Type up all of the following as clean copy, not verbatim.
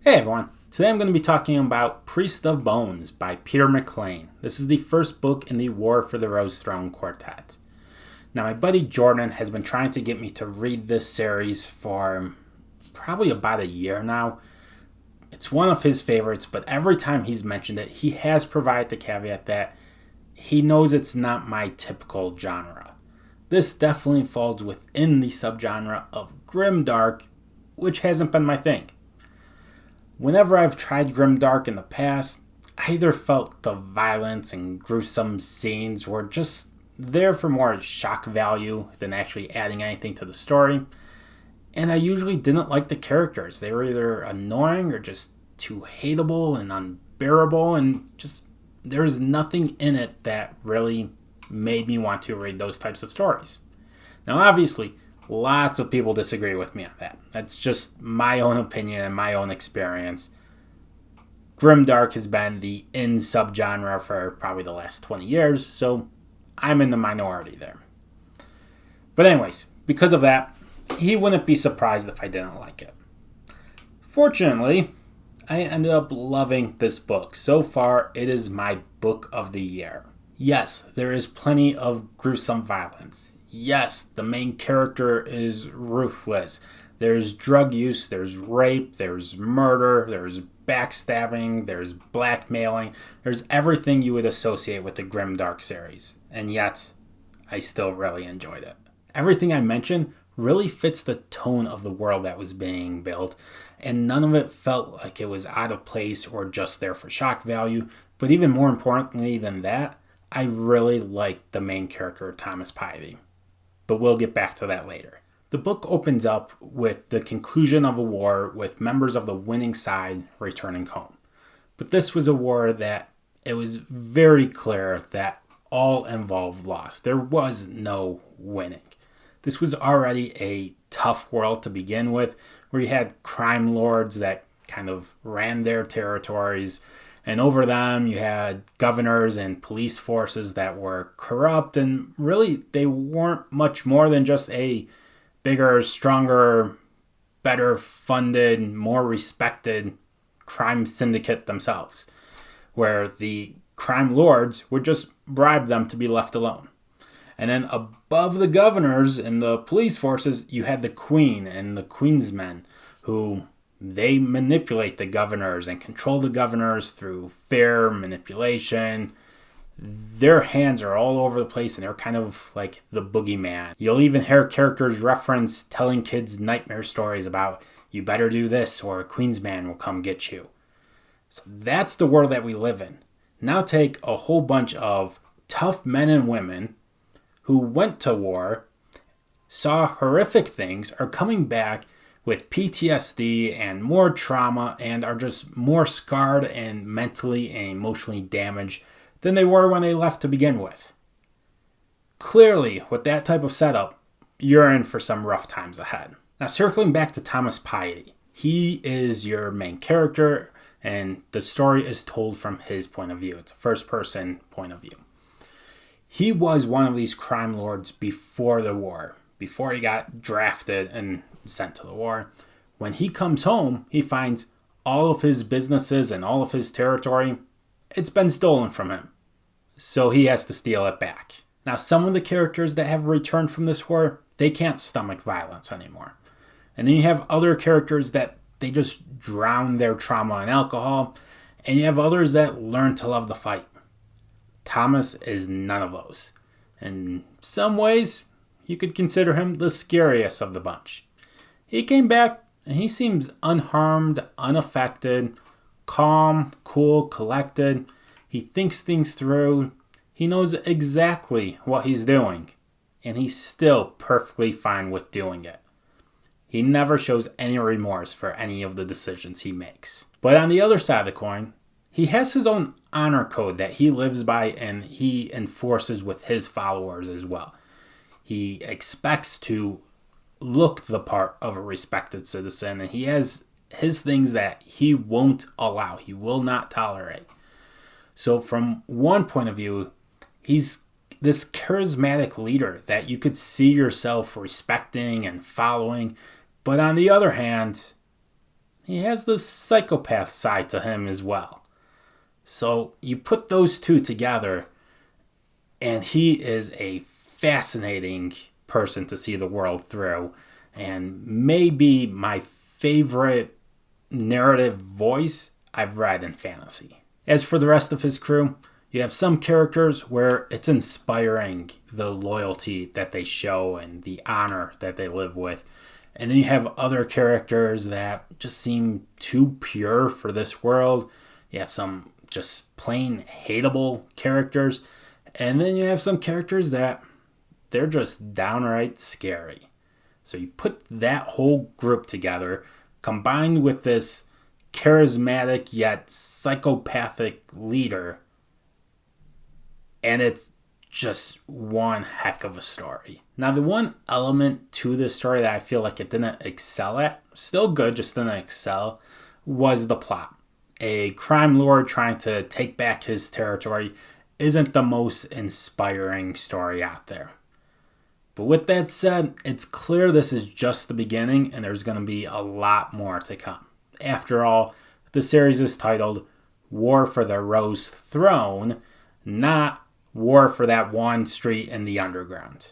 Hey everyone, today I'm going to be talking about Priest of Bones by Peter McLean. This is the first book in the War for the Rose Throne Quartet. Now my buddy Jordan has been trying to get me to read this series for probably about a year now. It's one of his favorites, but every time he's mentioned it, he has provided the caveat that he knows it's not my typical genre. This definitely falls within the subgenre of Grimdark, which hasn't been my thing. Whenever I've tried Grimdark in the past, I either felt the violence and gruesome scenes were just there for more shock value than actually adding anything to the story, and I usually didn't like the characters. They were either annoying or just too hateable and unbearable, and just there was nothing in it that really made me want to read those types of stories. Now obviously, lots of people disagree with me on that. That's just my own opinion and my own experience. Grimdark has been the in subgenre for probably the last 20 years, so I'm in the minority there. But anyways, because of that, he wouldn't be surprised if I didn't like it. Fortunately, I ended up loving this book. So far, it is my book of the year. Yes, there is plenty of gruesome violence. Yes, the main character is ruthless. There's drug use, there's rape, there's murder, there's backstabbing, there's blackmailing. There's everything you would associate with the Grimdark series. And yet, I still really enjoyed it. Everything I mentioned really fits the tone of the world that was being built, and none of it felt like it was out of place or just there for shock value. But even more importantly than that, I really liked the main character, Thomas Piety. But we'll get back to that later. The book opens up with the conclusion of a war with members of the winning side returning home. But this was a war that it was very clear that all involved lost. There was no winning. This was already a tough world to begin with, where you had crime lords that kind of ran their territories, and over them you had governors and police forces that were corrupt, and really they weren't much more than just a bigger, stronger, better funded, more respected crime syndicate themselves, where the crime lords would just bribe them to be left alone. And then above the governors and the police forces, you had the queen and the queen's men, who they manipulate the governors and control the governors through fear, manipulation. Their hands are all over the place, and they're kind of like the boogeyman. You'll even hear characters reference telling kids nightmare stories about, you better do this or a queen's man will come get you. So that's the world that we live in. Now take a whole bunch of tough men and women who went to war, saw horrific things, are coming back with PTSD and more trauma, and are just more scarred and mentally and emotionally damaged than they were when they left to begin with. Clearly, with that type of setup, you're in for some rough times ahead. Now, circling back to Thomas Piety, he is your main character, and the story is told from his point of view. It's a first-person point of view. He was one of these crime lords before the war, before he got drafted and sent to the war. When he comes home, he finds all of his businesses and all of his territory, it's been stolen from him. So he has to steal it back. Now, some of the characters that have returned from this war, they can't stomach violence anymore. And then you have other characters that they just drown their trauma in alcohol, and you have others that learn to love the fight. Thomas is none of those. In some ways, you could consider him the scariest of the bunch. He came back and he seems unharmed, unaffected, calm, cool, collected. He thinks things through. He knows exactly what he's doing, and he's still perfectly fine with doing it. He never shows any remorse for any of the decisions he makes. But on the other side of the coin, he has his own honor code that he lives by and he enforces with his followers as well. He expects to look the part of a respected citizen, and he has his things that he won't allow, he will not tolerate. So from one point of view, he's this charismatic leader that you could see yourself respecting and following. But on the other hand, he has this psychopath side to him as well. So you put those two together, and he is a fascinating person to see the world through, and maybe my favorite narrative voice I've read in fantasy. As for the rest of his crew, you have some characters where it's inspiring the loyalty that they show and the honor that they live with. And then you have other characters that just seem too pure for this world. You have some just plain hateable characters. And then you have some characters that they're just downright scary. So you put that whole group together, combined with this charismatic yet psychopathic leader, and it's just one heck of a story. Now, the one element to this story that I feel like it didn't excel at, still good, just didn't excel, was the plot. A crime lord trying to take back his territory isn't the most inspiring story out there. But with that said, it's clear this is just the beginning and there's going to be a lot more to come. After all, the series is titled War for the Rose Throne, not War for that one street in the underground.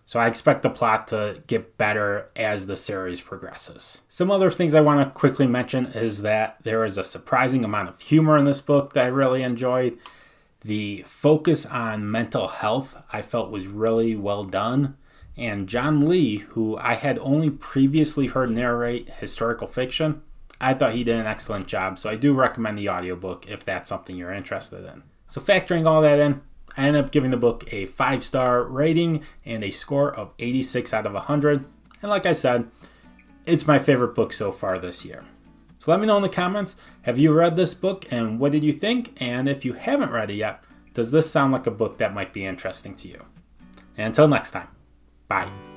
So I expect the plot to get better as the series progresses. Some other things I want to quickly mention is that there is a surprising amount of humor in this book that I really enjoyed. The focus on mental health I felt was really well done. And John Lee, who I had only previously heard narrate historical fiction, I thought he did an excellent job. So I do recommend the audiobook if that's something you're interested in. So factoring all that in, I ended up giving the book a 5-star rating and a score of 86 out of 100. And like I said, it's my favorite book so far this year. So let me know in the comments, have you read this book and what did you think? And if you haven't read it yet, does this sound like a book that might be interesting to you? And until next time, bye.